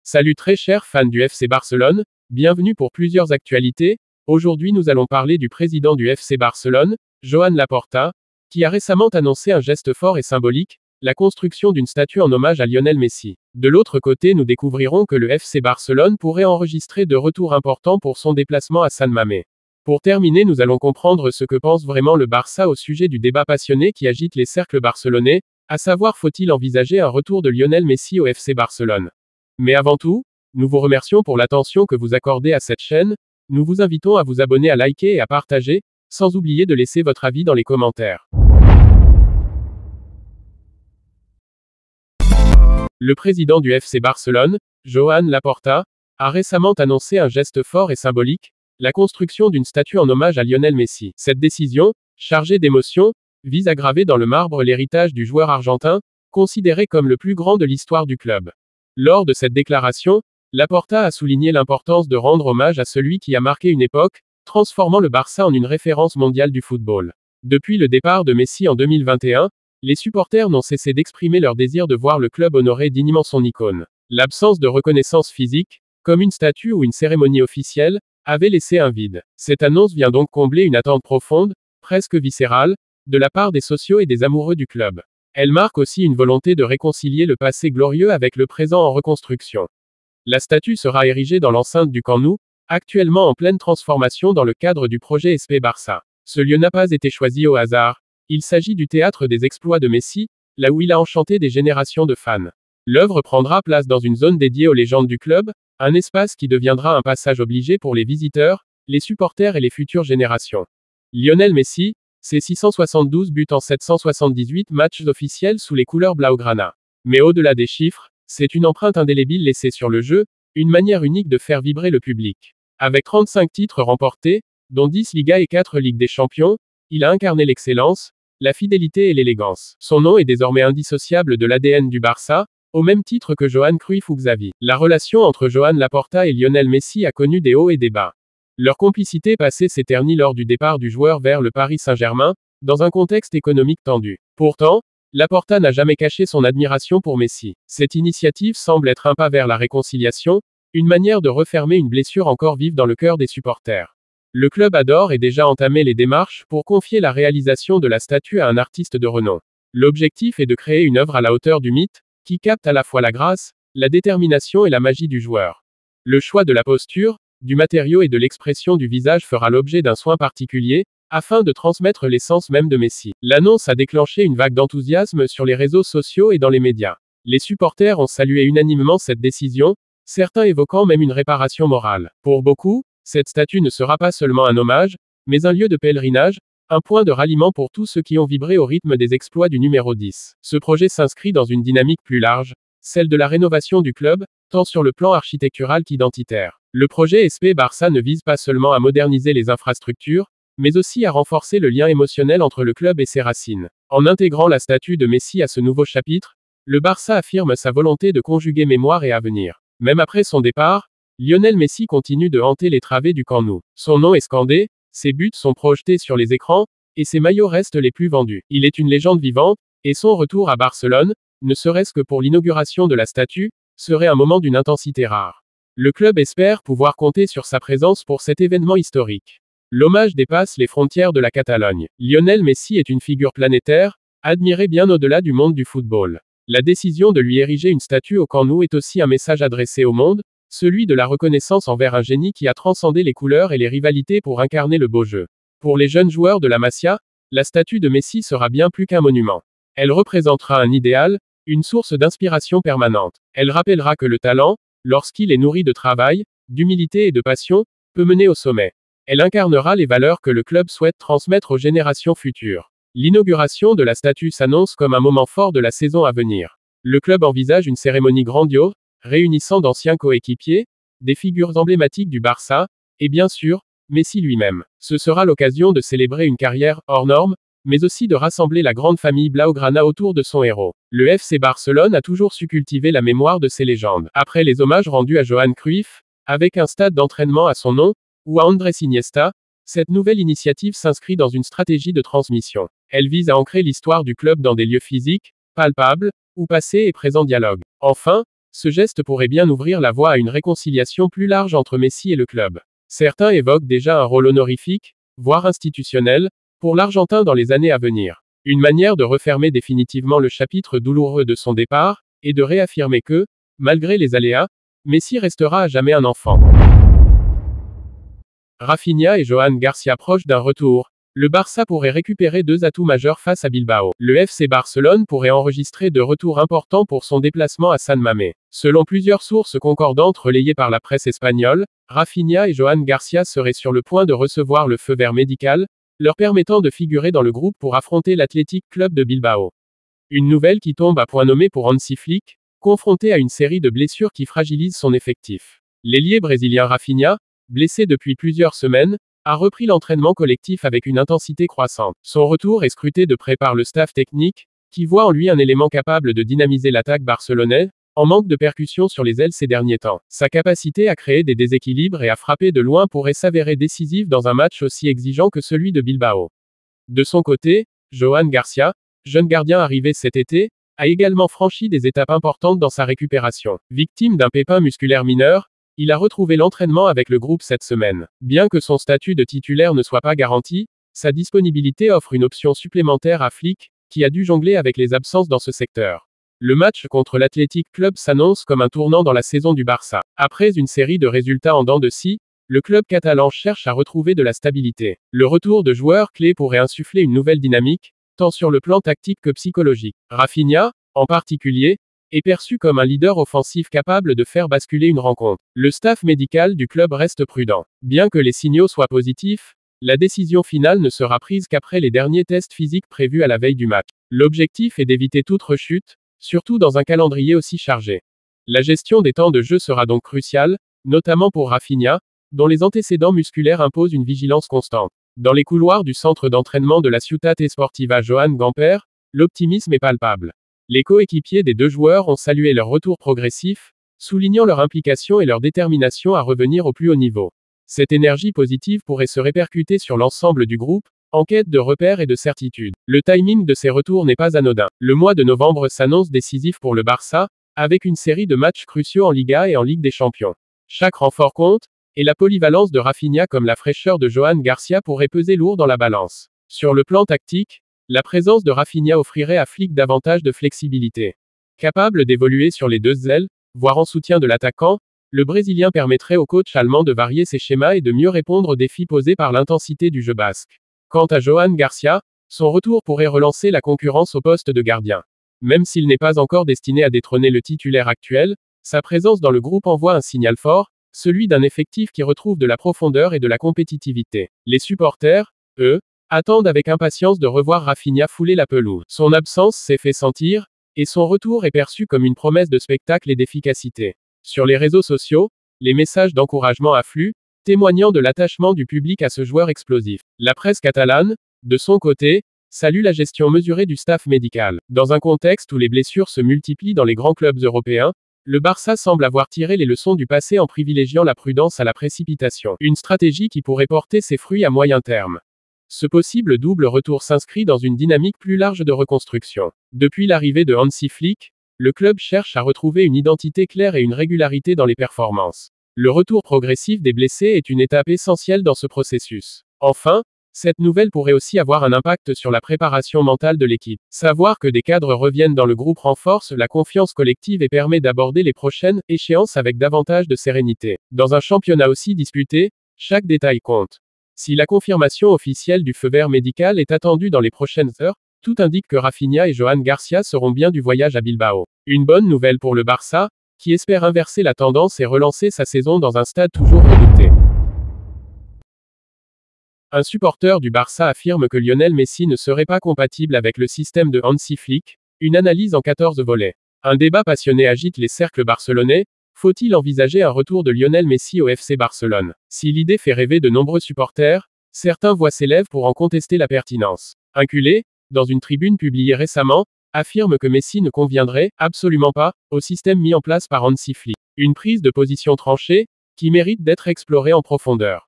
Salut très chers fans du FC Barcelone, bienvenue pour plusieurs actualités. Aujourd'hui nous allons parler du président du FC Barcelone, Joan Laporta, qui a récemment annoncé un geste fort et symbolique, la construction d'une statue en hommage à Lionel Messi. De l'autre côté nous découvrirons que le FC Barcelone pourrait enregistrer de retours importants pour son déplacement à San Mamés. Pour terminer nous allons comprendre ce que pense vraiment le Barça au sujet du débat passionné qui agite les cercles barcelonais, à savoir faut-il envisager un retour de Lionel Messi au FC Barcelone. Mais avant tout, nous vous remercions pour l'attention que vous accordez à cette chaîne, nous vous invitons à vous abonner, à liker et à partager, sans oublier de laisser votre avis dans les commentaires. Le président du FC Barcelone, Joan Laporta, a récemment annoncé un geste fort et symbolique, la construction d'une statue en hommage à Lionel Messi. Cette décision, chargée d'émotion, vise à graver dans le marbre l'héritage du joueur argentin, considéré comme le plus grand de l'histoire du club. Lors de cette déclaration, Laporta a souligné l'importance de rendre hommage à celui qui a marqué une époque, transformant le Barça en une référence mondiale du football. Depuis le départ de Messi en 2021, les supporters n'ont cessé d'exprimer leur désir de voir le club honorer dignement son icône. L'absence de reconnaissance physique, comme une statue ou une cérémonie officielle, avait laissé un vide. Cette annonce vient donc combler une attente profonde, presque viscérale, de la part des socios et des amoureux du club. Elle marque aussi une volonté de réconcilier le passé glorieux avec le présent en reconstruction. La statue sera érigée dans l'enceinte du Camp Nou, actuellement en pleine transformation dans le cadre du projet SP Barça. Ce lieu n'a pas été choisi au hasard. Il s'agit du théâtre des exploits de Messi, là où il a enchanté des générations de fans. L'œuvre prendra place dans une zone dédiée aux légendes du club, un espace qui deviendra un passage obligé pour les visiteurs, les supporters et les futures générations. Lionel Messi, c'est 672 buts en 778 matchs officiels sous les couleurs blaugrana. Mais au-delà des chiffres, c'est une empreinte indélébile laissée sur le jeu, une manière unique de faire vibrer le public. Avec 35 titres remportés, dont 10 Ligas et 4 Ligues des Champions, il a incarné l'excellence, la fidélité et l'élégance. Son nom est désormais indissociable de l'ADN du Barça, au même titre que Johan Cruyff ou Xavi. La relation entre Joan Laporta et Lionel Messi a connu des hauts et des bas. Leur complicité passée s'éternit lors du départ du joueur vers le Paris Saint-Germain, dans un contexte économique tendu. Pourtant, Laporta n'a jamais caché son admiration pour Messi. Cette initiative semble être un pas vers la réconciliation, une manière de refermer une blessure encore vive dans le cœur des supporters. Le club adore et déjà entamé les démarches pour confier la réalisation de la statue à un artiste de renom. L'objectif est de créer une œuvre à la hauteur du mythe, qui capte à la fois la grâce, la détermination et la magie du joueur. Le choix de la posture, du matériau et de l'expression du visage fera l'objet d'un soin particulier, afin de transmettre l'essence même de Messi. L'annonce a déclenché une vague d'enthousiasme sur les réseaux sociaux et dans les médias. Les supporters ont salué unanimement cette décision, certains évoquant même une réparation morale. Pour beaucoup, cette statue ne sera pas seulement un hommage, mais un lieu de pèlerinage, un point de ralliement pour tous ceux qui ont vibré au rythme des exploits du numéro 10. Ce projet s'inscrit dans une dynamique plus large, celle de la rénovation du club, tant sur le plan architectural qu'identitaire. Le projet SP Barça ne vise pas seulement à moderniser les infrastructures, mais aussi à renforcer le lien émotionnel entre le club et ses racines. En intégrant la statue de Messi à ce nouveau chapitre, le Barça affirme sa volonté de conjuguer mémoire et avenir. Même après son départ, Lionel Messi continue de hanter les travées du Camp Nou. Son nom est scandé, ses buts sont projetés sur les écrans, et ses maillots restent les plus vendus. Il est une légende vivante, et son retour à Barcelone, ne serait-ce que pour l'inauguration de la statue, serait un moment d'une intensité rare. Le club espère pouvoir compter sur sa présence pour cet événement historique. L'hommage dépasse les frontières de la Catalogne. Lionel Messi est une figure planétaire, admirée bien au-delà du monde du football. La décision de lui ériger une statue au Camp Nou est aussi un message adressé au monde, celui de la reconnaissance envers un génie qui a transcendé les couleurs et les rivalités pour incarner le beau jeu. Pour les jeunes joueurs de la Masia, la statue de Messi sera bien plus qu'un monument. Elle représentera un idéal, une source d'inspiration permanente. Elle rappellera que le talent, lorsqu'il est nourri de travail, d'humilité et de passion, peut mener au sommet. Elle incarnera les valeurs que le club souhaite transmettre aux générations futures. L'inauguration de la statue s'annonce comme un moment fort de la saison à venir. Le club envisage une cérémonie grandiose, réunissant d'anciens coéquipiers, des figures emblématiques du Barça, et bien sûr, Messi lui-même. Ce sera l'occasion de célébrer une carrière hors norme, mais aussi de rassembler la grande famille blaugrana autour de son héros. Le FC Barcelone a toujours su cultiver la mémoire de ses légendes. Après les hommages rendus à Johan Cruyff, avec un stade d'entraînement à son nom, ou à Andrés Iniesta, cette nouvelle initiative s'inscrit dans une stratégie de transmission. Elle vise à ancrer l'histoire du club dans des lieux physiques, palpables, où passé et présent dialoguent. Enfin, Ce geste pourrait bien ouvrir la voie à une réconciliation plus large entre Messi et le club. Certains évoquent déjà un rôle honorifique, voire institutionnel, pour l'Argentin dans les années à venir. Une manière de refermer définitivement le chapitre douloureux de son départ, et de réaffirmer que, malgré les aléas, Messi restera à jamais un enfant. Rafinha et Johan Garcia proches d'un retour. Le Barça pourrait récupérer deux atouts majeurs face à Bilbao. Le FC Barcelone pourrait enregistrer deux retours importants pour son déplacement à San Mamés. Selon plusieurs sources concordantes relayées par la presse espagnole, Rafinha et Johan Garcia seraient sur le point de recevoir le feu vert médical, leur permettant de figurer dans le groupe pour affronter l'Athletic Club de Bilbao. Une nouvelle qui tombe à point nommé pour Hansi Flick, confronté à une série de blessures qui fragilisent son effectif. L'ailier brésilien Rafinha, blessé depuis plusieurs semaines, a repris l'entraînement collectif avec une intensité croissante. Son retour est scruté de près par le staff technique, qui voit en lui un élément capable de dynamiser l'attaque barcelonaise, en manque de percussion sur les ailes ces derniers temps. Sa capacité à créer des déséquilibres et à frapper de loin pourrait s'avérer décisive dans un match aussi exigeant que celui de Bilbao. De son côté, Johan Garcia, jeune gardien arrivé cet été, a également franchi des étapes importantes dans sa récupération. Victime d'un pépin musculaire mineur, il a retrouvé l'entraînement avec le groupe cette semaine. Bien que son statut de titulaire ne soit pas garanti, sa disponibilité offre une option supplémentaire à Flick, qui a dû jongler avec les absences dans ce secteur. Le match contre l'Athletic Club s'annonce comme un tournant dans la saison du Barça. Après une série de résultats en dents de scie, le club catalan cherche à retrouver de la stabilité. Le retour de joueurs clés pourrait insuffler une nouvelle dynamique, tant sur le plan tactique que psychologique. Rafinha, en particulier, est perçu comme un leader offensif capable de faire basculer une rencontre. Le staff médical du club reste prudent. Bien que les signaux soient positifs, la décision finale ne sera prise qu'après les derniers tests physiques prévus à la veille du match. L'objectif est d'éviter toute rechute, surtout dans un calendrier aussi chargé. La gestion des temps de jeu sera donc cruciale, notamment pour Rafinha, dont les antécédents musculaires imposent une vigilance constante. Dans les couloirs du centre d'entraînement de la Ciutat Esportiva Joan Gamper, l'optimisme est palpable. Les coéquipiers des deux joueurs ont salué leur retour progressif, soulignant leur implication et leur détermination à revenir au plus haut niveau. Cette énergie positive pourrait se répercuter sur l'ensemble du groupe, en quête de repères et de certitudes. Le timing de ces retours n'est pas anodin. Le mois de novembre s'annonce décisif pour le Barça, avec une série de matchs cruciaux en Liga et en Ligue des Champions. Chaque renfort compte, et la polyvalence de Rafinha comme la fraîcheur de Johan Garcia pourrait peser lourd dans la balance. Sur le plan tactique, la présence de Rafinha offrirait à Flick davantage de flexibilité. Capable d'évoluer sur les deux ailes, voire en soutien de l'attaquant, le Brésilien permettrait au coach allemand de varier ses schémas et de mieux répondre aux défis posés par l'intensité du jeu basque. Quant à Johan Garcia, son retour pourrait relancer la concurrence au poste de gardien. Même s'il n'est pas encore destiné à détrôner le titulaire actuel, sa présence dans le groupe envoie un signal fort, celui d'un effectif qui retrouve de la profondeur et de la compétitivité. Les supporters, eux, attendent avec impatience de revoir Rafinha fouler la pelouse. Son absence s'est fait sentir, et son retour est perçu comme une promesse de spectacle et d'efficacité. Sur les réseaux sociaux, les messages d'encouragement affluent, témoignant de l'attachement du public à ce joueur explosif. La presse catalane, de son côté, salue la gestion mesurée du staff médical. Dans un contexte où les blessures se multiplient dans les grands clubs européens, le Barça semble avoir tiré les leçons du passé en privilégiant la prudence à la précipitation. Une stratégie qui pourrait porter ses fruits à moyen terme. Ce possible double retour s'inscrit dans une dynamique plus large de reconstruction. Depuis l'arrivée de Hansi Flick, le club cherche à retrouver une identité claire et une régularité dans les performances. Le retour progressif des blessés est une étape essentielle dans ce processus. Enfin, cette nouvelle pourrait aussi avoir un impact sur la préparation mentale de l'équipe. Savoir que des cadres reviennent dans le groupe renforce la confiance collective et permet d'aborder les prochaines échéances avec davantage de sérénité. Dans un championnat aussi disputé, chaque détail compte. Si la confirmation officielle du feu vert médical est attendue dans les prochaines heures, tout indique que Rafinha et Johan Garcia seront bien du voyage à Bilbao. Une bonne nouvelle pour le Barça, qui espère inverser la tendance et relancer sa saison dans un stade toujours redouté. Un supporter du Barça affirme que Lionel Messi ne serait pas compatible avec le système de Hansi Flick, une analyse en 14 volets. Un débat passionné agite les cercles barcelonais. Faut-il envisager un retour de Lionel Messi au FC Barcelone? Si l'idée fait rêver de nombreux supporters, certains voix s'élèvent pour en contester la pertinence. Un culé, dans une tribune publiée récemment, affirme que Messi ne conviendrait absolument pas au système mis en place par Hansi Flick. Une prise de position tranchée, qui mérite d'être explorée en profondeur.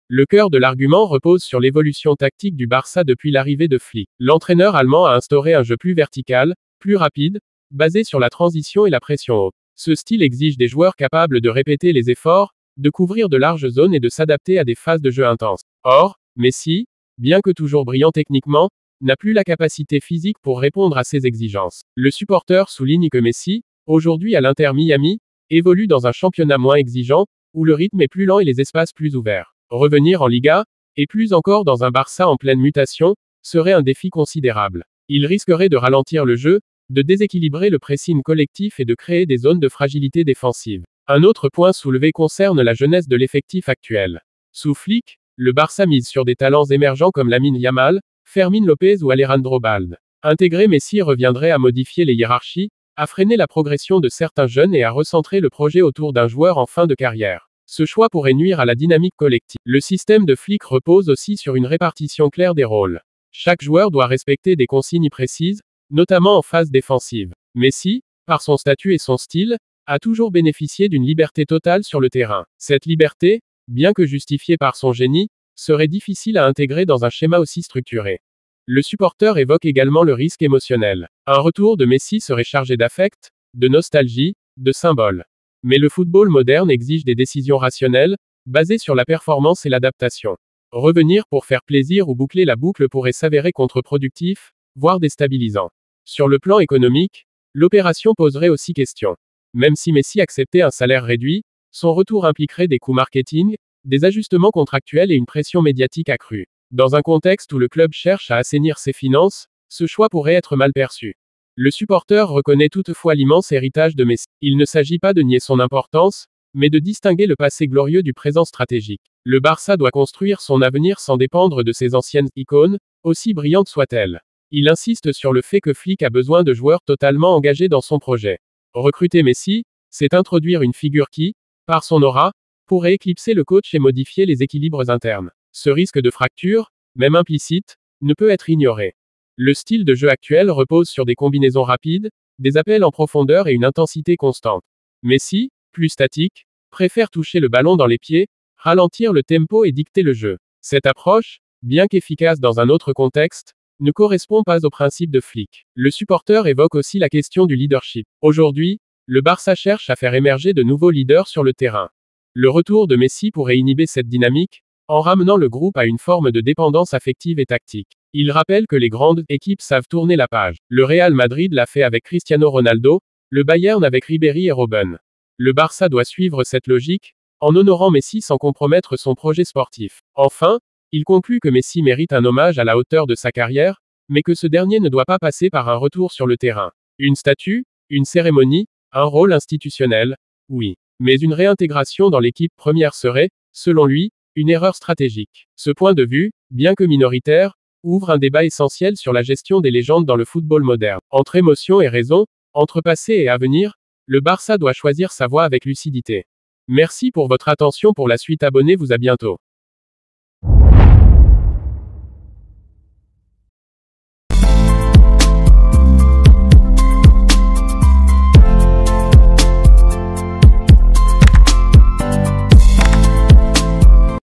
Le cœur de l'argument repose sur l'évolution tactique du Barça depuis l'arrivée de Flick. L'entraîneur allemand a instauré un jeu plus vertical, plus rapide, basé sur la transition et la pression haute. Ce style exige des joueurs capables de répéter les efforts, de couvrir de larges zones et de s'adapter à des phases de jeu intenses. Or, Messi, bien que toujours brillant techniquement, n'a plus la capacité physique pour répondre à ces exigences. Le supporter souligne que Messi, aujourd'hui à l'Inter Miami, évolue dans un championnat moins exigeant, où le rythme est plus lent et les espaces plus ouverts. Revenir en Liga, et plus encore dans un Barça en pleine mutation, serait un défi considérable. Il risquerait de ralentir le jeu, de déséquilibrer le pressing collectif et de créer des zones de fragilité défensive. Un autre point soulevé concerne la jeunesse de l'effectif actuel. Sous Flick, le Barça mise sur des talents émergents comme Lamine Yamal, Fermín López ou Alejandro Balde. Intégrer Messi reviendrait à modifier les hiérarchies, à freiner la progression de certains jeunes et à recentrer le projet autour d'un joueur en fin de carrière. Ce choix pourrait nuire à la dynamique collective. Le système de Flick repose aussi sur une répartition claire des rôles. Chaque joueur doit respecter des consignes précises, notamment en phase défensive. Messi, par son statut et son style, a toujours bénéficié d'une liberté totale sur le terrain. Cette liberté, bien que justifiée par son génie, serait difficile à intégrer dans un schéma aussi structuré. Le supporter évoque également le risque émotionnel. Un retour de Messi serait chargé d'affect, de nostalgie, de symboles. Mais le football moderne exige des décisions rationnelles, basées sur la performance et l'adaptation. Revenir pour faire plaisir ou boucler la boucle pourrait s'avérer contre-productif, voire déstabilisant. Sur le plan économique, l'opération poserait aussi question. Même si Messi acceptait un salaire réduit, son retour impliquerait des coûts marketing, des ajustements contractuels et une pression médiatique accrue. Dans un contexte où le club cherche à assainir ses finances, ce choix pourrait être mal perçu. Le supporter reconnaît toutefois l'immense héritage de Messi. Il ne s'agit pas de nier son importance, mais de distinguer le passé glorieux du présent stratégique. Le Barça doit construire son avenir sans dépendre de ses anciennes icônes, aussi brillantes soient-elles. Il insiste sur le fait que Flick a besoin de joueurs totalement engagés dans son projet. Recruter Messi, c'est introduire une figure qui, par son aura, pourrait éclipser le coach et modifier les équilibres internes. Ce risque de fracture, même implicite, ne peut être ignoré. Le style de jeu actuel repose sur des combinaisons rapides, des appels en profondeur et une intensité constante. Messi, plus statique, préfère toucher le ballon dans les pieds, ralentir le tempo et dicter le jeu. Cette approche, bien qu'efficace dans un autre contexte, ne correspond pas au principe de Flick. Le supporter évoque aussi la question du leadership. Aujourd'hui, le Barça cherche à faire émerger de nouveaux leaders sur le terrain. Le retour de Messi pourrait inhiber cette dynamique, en ramenant le groupe à une forme de dépendance affective et tactique. Il rappelle que les grandes équipes savent tourner la page. Le Real Madrid l'a fait avec Cristiano Ronaldo, le Bayern avec Ribéry et Robben. Le Barça doit suivre cette logique, en honorant Messi sans compromettre son projet sportif. Enfin, il conclut que Messi mérite un hommage à la hauteur de sa carrière, mais que ce dernier ne doit pas passer par un retour sur le terrain. Une statue, une cérémonie, un rôle institutionnel, oui. Mais une réintégration dans l'équipe première serait, selon lui, une erreur stratégique. Ce point de vue, bien que minoritaire, ouvre un débat essentiel sur la gestion des légendes dans le football moderne. Entre émotion et raison, entre passé et avenir, le Barça doit choisir sa voie avec lucidité. Merci pour votre attention. Pour la suite, abonnez-vous. À bientôt.